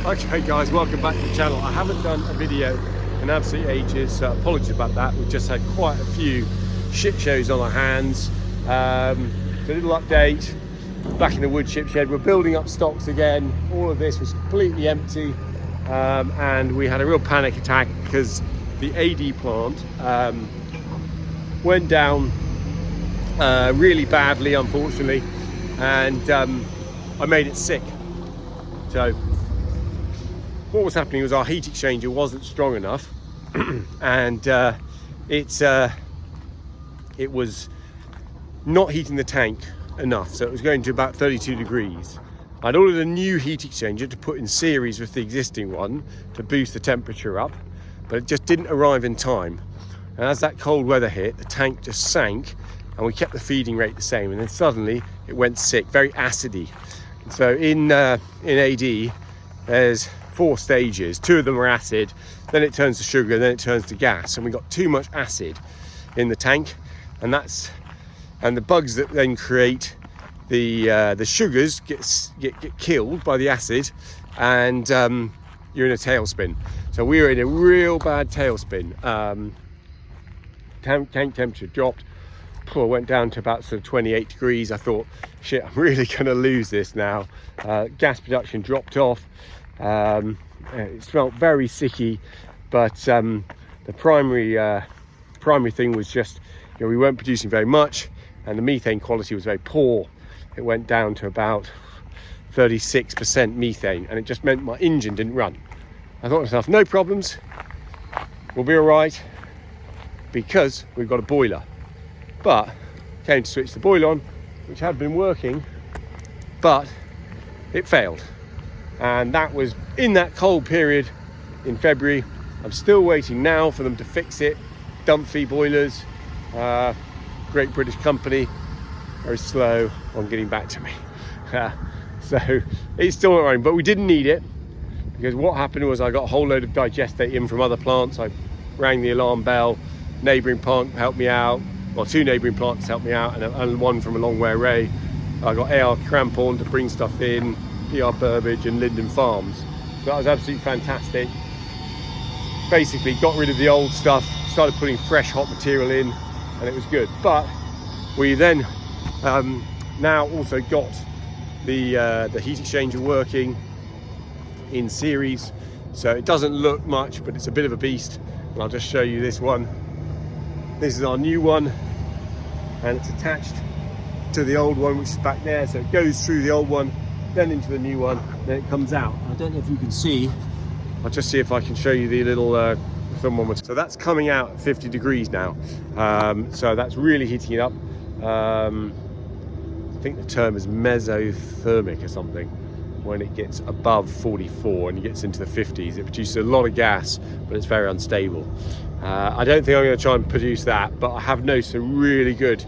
Okay guys, welcome back to the channel. I haven't done a video in absolute ages, so apologies about that. We've just had quite a few shit shows on our hands. So a little update. Back in the wood chip shed, we're building up stocks again. All of this was completely empty, and we had a real panic attack because the AD plant went down really badly, unfortunately, and I made it sick. So what was happening was our heat exchanger wasn't strong enough, and it was not heating the tank enough, so it was going to about 32 degrees. I'd ordered a new heat exchanger to put in series with the existing one to boost the temperature up, but it just didn't arrive in time. And as that cold weather hit, the tank just sank, and we kept the feeding rate the same, and then suddenly it went sick, very acidy. And so in AD, there's 4 stages. 2 of them are acid, then it turns to sugar, then it turns to gas, and we got too much acid in the tank, and the bugs that then create the sugars get killed by the acid, and you're in a tailspin. So we were in a real bad tailspin. Tank temperature dropped, went down to about sort of 28 degrees. I thought, shit, I'm really gonna lose this now. Gas production dropped off. It smelled very sicky, but the primary thing was just, we weren't producing very much, and the methane quality was very poor. It went down to about 36% methane, and it just meant my engine didn't run. I thought to myself, no problems, we'll be all right, because we've got a boiler. But came to switch the boiler on, which had been working, but it failed. And that was in that cold period in February. I'm still waiting now for them to fix it. Dunphy boilers, great British company, very slow on getting back to me. So it's still not running, but we didn't need it, because what happened was I got a whole load of digestate in from other plants. I rang the alarm bell, neighbouring plant helped me out, well, 2 neighbouring plants helped me out, and one from a long way away. I got AR Crampon to bring stuff in, PR Burbage and Linden Farms. So that was absolutely fantastic. Basically got rid of the old stuff, started putting fresh hot material in, and it was good. But we then now also got the heat exchanger working in series, so it doesn't look much, but it's a bit of a beast. And I'll just show you this one. This is our new one, and it's attached to the old one, which is back there. So it goes through the old one, then into the new one, then it comes out. I don't know if you can see. I'll just see if I can show you the little film one. So that's coming out at 50 degrees now. So that's really heating it up. I think the term is mesothermic or something. When it gets above 44 and it gets into the 50s, it produces a lot of gas, but it's very unstable. I don't think I'm going to try and produce that, but I have noticed a really good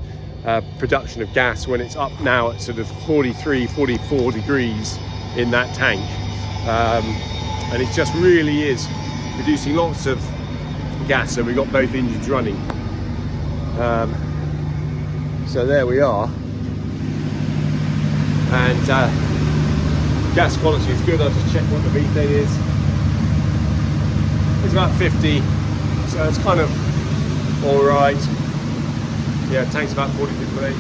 production of gas when it's up now at sort of 43, 44 degrees in that tank. And it just really is producing lots of gas, so we've got both engines running. So there we are. And gas quality is good. I'll just check what the methane is. It's about 50, so it's kind of all right. Yeah, tank's about 40 degrees.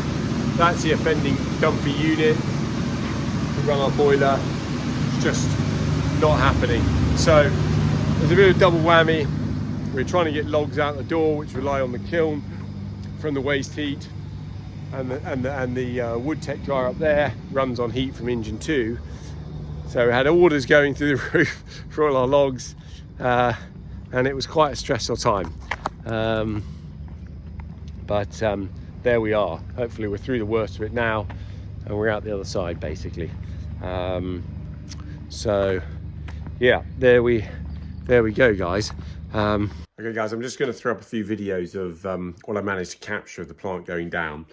That's the offending Dunphy unit to run our boiler. It's just not happening. So there's a bit of double whammy. We're trying to get logs out the door, which rely on the kiln from the waste heat, and the wood tech dryer up there runs on heat from engine 2. So we had orders going through the roof for all our logs, and it was quite a stressful time. But there we are. Hopefully we're through the worst of it now, and we're out the other side, basically. So yeah, there we go, guys. Okay guys, I'm just going to throw up a few videos of what I managed to capture of the plant going down.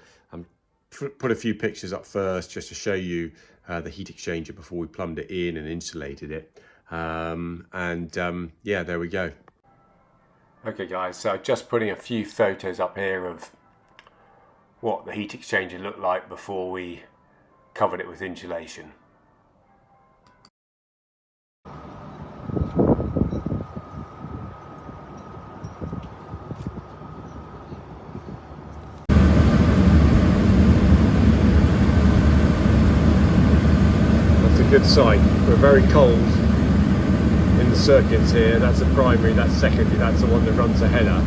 Put a few pictures up first just to show you the heat exchanger before we plumbed it in and insulated it. Yeah, there we go. Okay guys, so just putting a few photos up here of what the heat exchanger looked like before we covered it with insulation. good sign. We're very cold in the circuits here. That's the primary, that's secondary, that's the one that runs the header.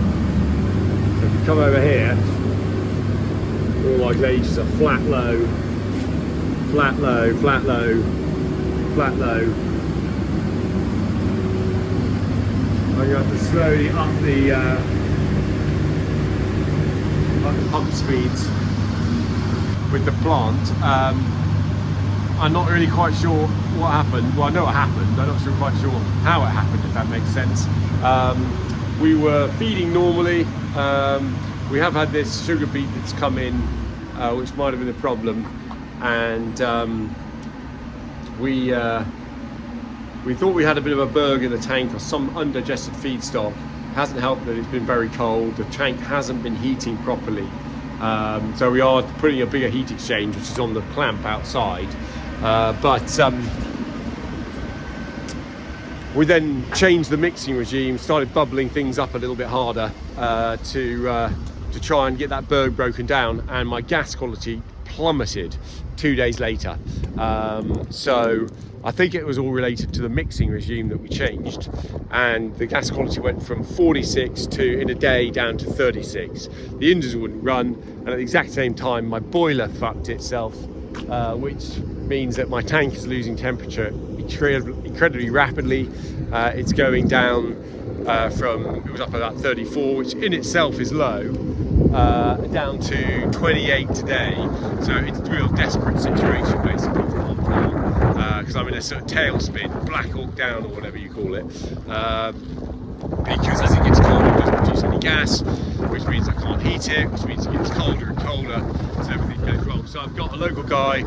So if you come over here, all our gauges are flat low, flat low, flat low, flat low. I'm going to have to slowly up the pump speeds with the plant. I'm not really quite sure what happened. Well, I know what happened. I'm not quite sure how it happened, if that makes sense. We were feeding normally. We have had this sugar beet that's come in, which might have been a problem, and we thought we had a bit of a burg in the tank or some undigested feedstock. Hasn't helped that it's been very cold. The tank hasn't been heating properly. So we are putting a bigger heat exchange, which is on the clamp outside. But we then changed the mixing regime, started bubbling things up a little bit harder to try and get that berg broken down, and my gas quality plummeted 2 days later. So I think it was all related to the mixing regime that we changed, and the gas quality went from 46 to, in a day, down to 36. The engines wouldn't run, and at the exact same time my boiler fucked itself, which means that my tank is losing temperature incredibly rapidly. It's going down it was up about 34, which in itself is low, down to 28 today. So it's a real desperate situation basically to pump down, because I'm in a sort of tailspin, Black Hawk down or whatever you call it, because as it gets colder it doesn't produce any gas, which means I can't heat it, which means it gets colder and colder, so everything goes wrong. So I've got a local guy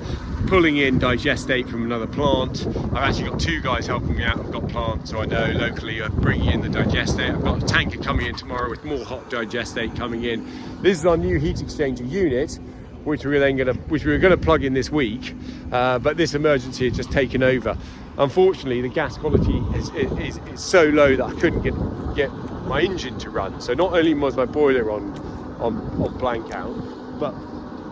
pulling in digestate from another plant. I've actually got 2 guys helping me out. I've got plants, so I know locally are bringing in the digestate. I've got a tanker coming in tomorrow with more hot digestate coming in. This is our new heat exchanger unit, which we were going to plug in this week, but this emergency has just taken over. Unfortunately, the gas quality is so low that I couldn't get my engine to run. So not only was my boiler on blank out, but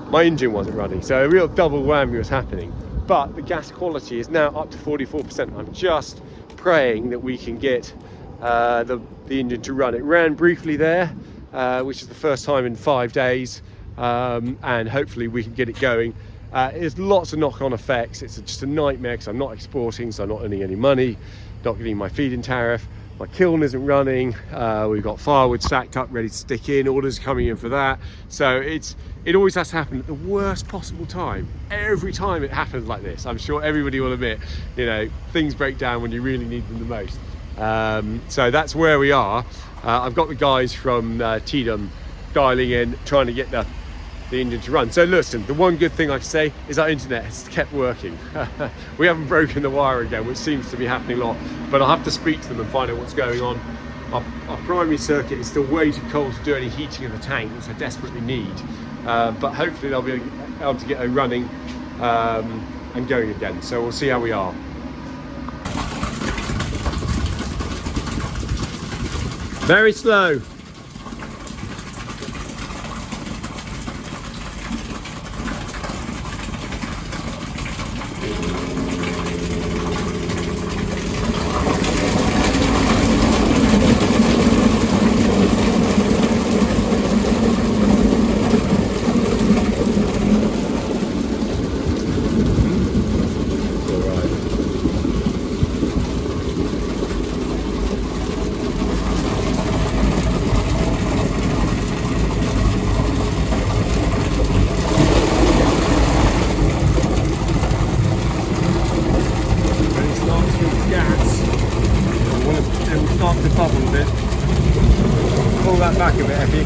my engine wasn't running. So a real double whammy was happening. But the gas quality is now up to 44%. I'm just praying that we can get the engine to run. It ran briefly there, which is the first time in 5 days, and hopefully we can get it going. There's lots of knock-on effects. It's just a nightmare because I'm not exporting, so I'm not earning any money, not getting my feed-in tariff. My kiln isn't running. We've got firewood stacked up ready to stick in, orders coming in for that. So it always has to happen at the worst possible time. Every time it happens like this, I'm sure everybody will admit, things break down when you really need them the most. So that's where we are. I've got the guys from Tedum dialing in, trying to get the engine to run. So listen, the one good thing I can say is our internet has kept working. We haven't broken the wire again, which seems to be happening a lot, but I'll have to speak to them and find out what's going on. Our primary circuit is still way too cold to do any heating of the tank, which I desperately need, but hopefully they'll be able to get it running and going again. So we'll see how we are. Very slow. To bubble a bit. Pull that back a bit, Effie.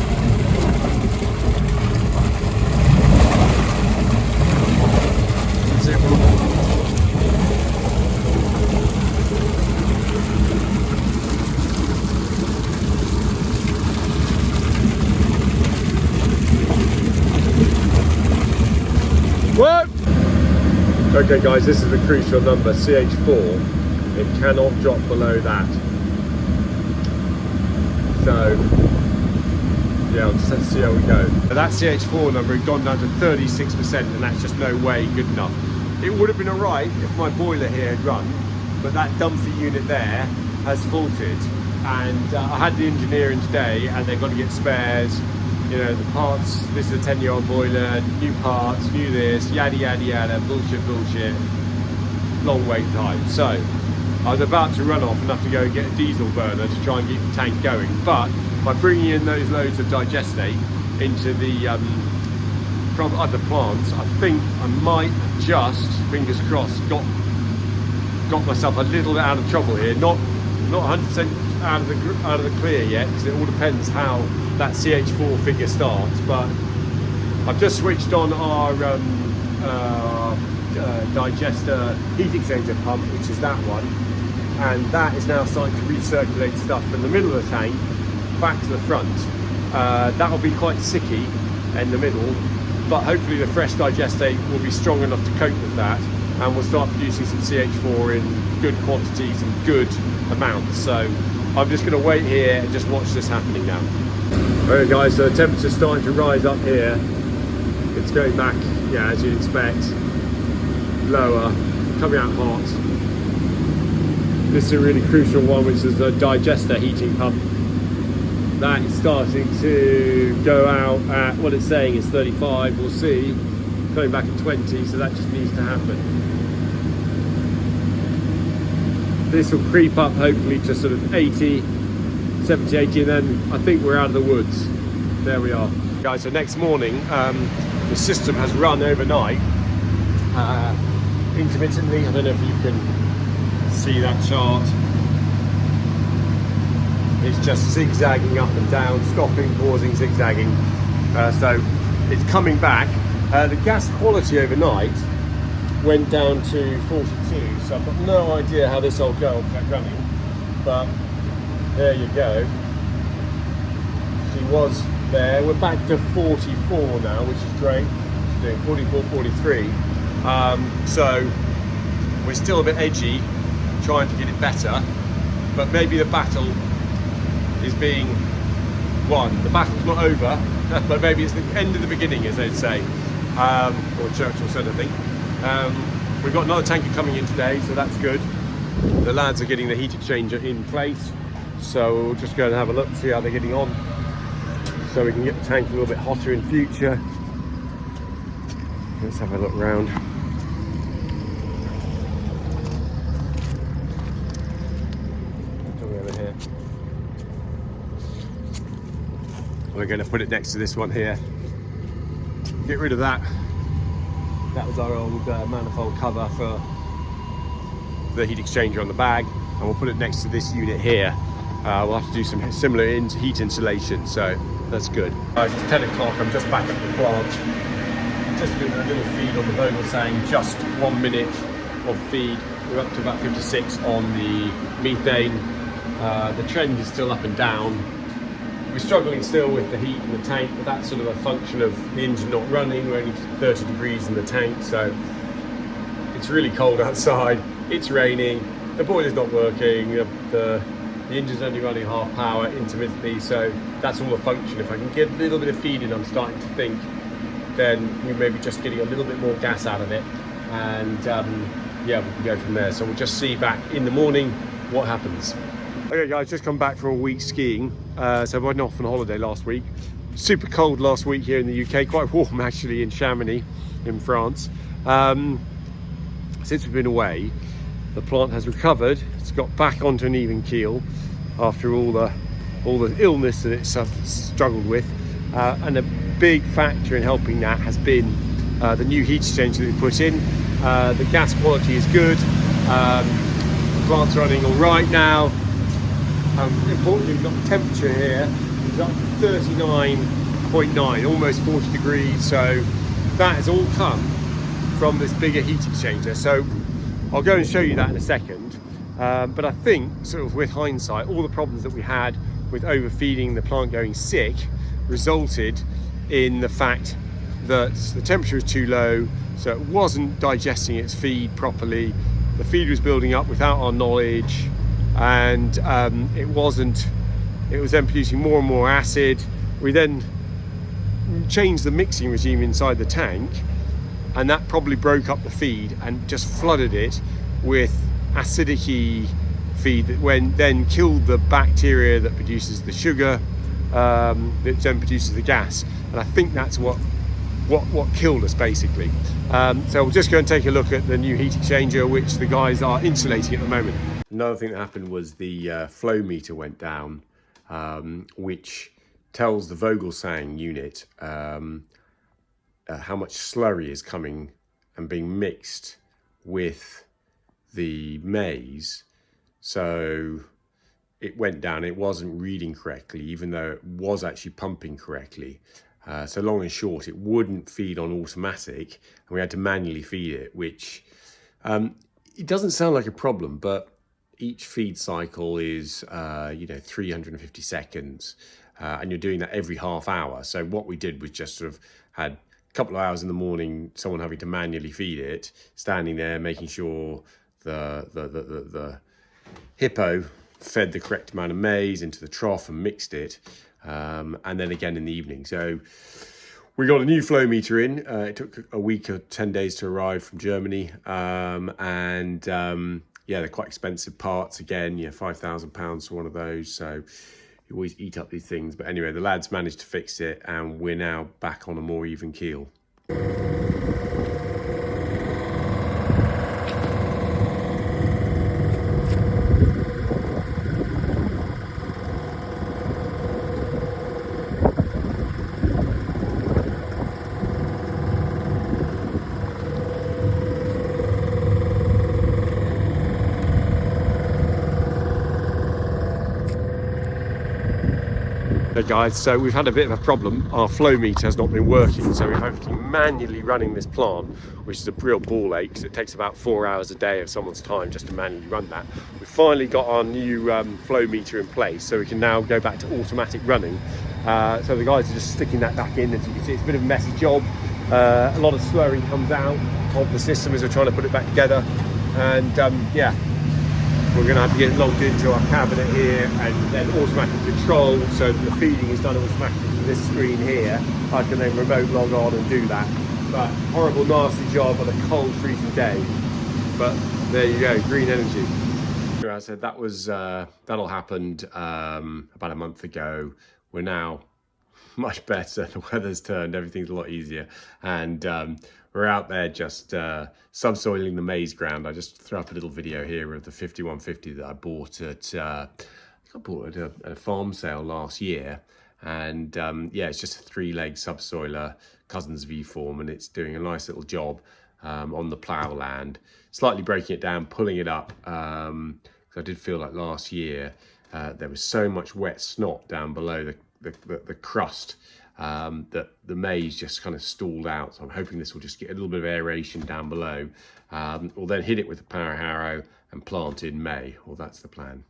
That's it. What? Okay guys, this is the crucial number, CH4. It cannot drop below that. So, yeah, I'll just have to see how we go. That CH4 number had gone down to 36%, and that's just no way good enough. it would have been all right if my boiler here had run, but that dumpy unit there has faulted. And I had the engineer in today, and they've got to get spares, you know, the parts. This is a 10-year-old boiler, new parts, new this, yada yada yada, bullshit, long wait time. So I was about to run off and have to go and get a diesel burner to try and keep the tank going, but by bringing in those loads of digestate into the from other plants, I think I might just, fingers crossed, got myself a little bit out of trouble here. Not 100% out of the clear yet, because it all depends how that CH4 figure starts. But I've just switched on our digester heat exchanger pump, which is that one, and that is now starting to recirculate stuff from the middle of the tank back to the front. That'll be quite sicky in the middle, but hopefully the fresh digestate will be strong enough to cope with that, and we'll start producing some CH4 in good quantities and good amounts. So I'm just going to wait here and just watch this happening now. Okay guys, so the temperature's starting to rise up here. It's going back, yeah, as you'd expect, lower, coming out hot. This is a really crucial one, which is the digester heating pump. That is starting to go out at, what it's saying is 35, we'll see. Coming back at 20, so that just needs to happen. This will creep up hopefully to sort of 80, 70, 80, and then I think we're out of the woods. There we are. Guys, so next morning, the system has run overnight, intermittently. I don't know if you can see that chart. It's just zigzagging up and down, stopping, pausing, zigzagging. So it's coming back. The gas quality overnight went down to 42, so I've got no idea how this old girl kept running, but there you go. She was there. We're back to 44 now, which is great. She's doing 44, 43. So we're still a bit edgy, trying to get it better, but maybe the battle is being won. The battle's not over, but maybe it's the end of the beginning, as they'd say, or Churchill said, I think. We've got another tanker coming in today, so that's good. The lads are getting the heat exchanger in place, so we'll just go and have a look, see how they're getting on, so we can get the tank a little bit hotter in future. Let's have a look round. Over here. We're going to put it next to this one here. Get rid of that. That was our old manifold cover for the heat exchanger on the bag, and we'll put it next to this unit here. We'll have to do some similar heat insulation, so that's good. It's 10 o'clock, I'm just back at the plant. Just doing a little feed on the Vogel saying just 1 minute of feed. We're up to about 56 on the methane. The trend is still up and down. We're struggling still with the heat in the tank, but that's sort of a function of the engine not running. We're only 30 degrees in the tank, so it's really cold outside. It's raining, the boiler's not working, the engine's only running half power intermittently, so that's all a function. If I can get a little bit of feed in, I'm starting to think, then we may be just getting a little bit more gas out of it, and yeah, we can go from there. So we'll just see back in the morning what happens. Okay guys, just come back from a week skiing. So I went off on holiday last week. Super cold last week here in the UK, quite warm actually in Chamonix in France. Since we've been away, the plant has recovered. It's got back onto an even keel after all the illness that it's struggled with. And a big factor in helping that has been the new heat exchanger that we put in. The gas quality is good. The plant's running all right now. Importantly, we've got the temperature here. It's up to 39.9, almost 40 degrees. So that has all come from this bigger heat exchanger. So I'll go and show you that in a second. But I think, sort of with hindsight, all the problems that we had with overfeeding, the plant going sick, resulted in the fact that the temperature was too low, so it wasn't digesting its feed properly. The feed was building up without our knowledge, and it was then producing more and more acid. We then changed the mixing regime inside the tank, and that probably broke up the feed and just flooded it with acidic feed that then killed the bacteria that produces the sugar, that then produces the gas. And I think that's what killed us basically. So we'll just go and take a look at the new heat exchanger, which the guys are insulating at the moment. Another thing that happened was the flow meter went down, which tells the Vogelsang unit how much slurry is coming and being mixed with the maize. So it went down, it wasn't reading correctly, even though it was actually pumping correctly. So long and short, it wouldn't feed on automatic, and we had to manually feed it, which it doesn't sound like a problem, but each feed cycle is 350 seconds, and you're doing that every half hour. So what we did was just sort of had a couple of hours in the morning, someone having to manually feed it, standing there making sure the hippo fed the correct amount of maize into the trough and mixed it, and then again in the evening. So we got a new flow meter in. It took a week or 10 days to arrive from Germany, yeah, they're quite expensive parts again. Yeah, £5,000 for one of those. So you always eat up these things. But anyway, the lads managed to fix it, and we're now back on a more even keel. Hey guys, so we've had a bit of a problem. Our flow meter has not been working, so we're having to manually running this plant, which is a real ball ache, because it takes about 4 hours a day of someone's time just to manually run that. We've finally got our new flow meter in place, so we can now go back to automatic running. So the guys are just sticking that back in. As you can see, it's a bit of a messy job. A lot of slurry comes out of the system as we're trying to put it back together, and yeah, we're going to have to get it logged into our cabinet here, and then automatic control, so that the feeding is done automatically from this screen here. I can then remote log on and do that. But horrible, nasty job on a cold, freezing day. But there you go, green energy. As I said, that was that all happened about a month ago. We're now much better. The weather's turned, everything's a lot easier, and we're out there just subsoiling the maize ground. I just threw up a little video here of the 5150 that I bought at a farm sale last year, and yeah, it's just a 3-leg subsoiler, Cousins V form, and it's doing a nice little job on the plough land, slightly breaking it down, pulling it up, because I did feel like last year there was so much wet snot down below the crust that the maize just kind of stalled out. So I'm hoping this will just get a little bit of aeration down below. We'll then hit it with the power harrow and plant in May. Well, that's the plan.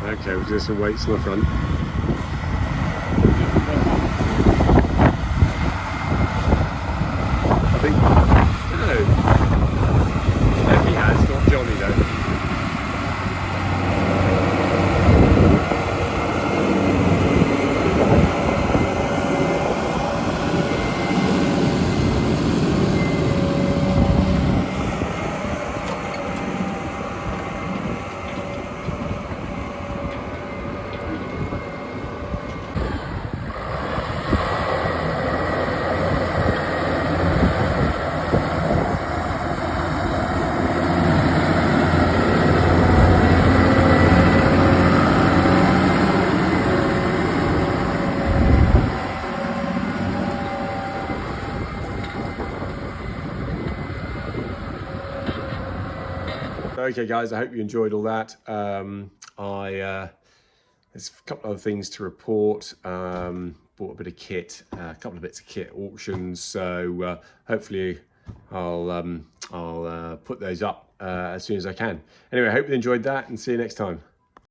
Okay, we'll do some weights on the front. I think, no, Effie has, not Johnny though. Okay guys, I hope you enjoyed all that. There's a couple of other things to report. Bought a bit of kit, a couple of bits of kit at auctions, so hopefully I'll put those up as soon as I can. Anyway, I hope you enjoyed that, and see you next time.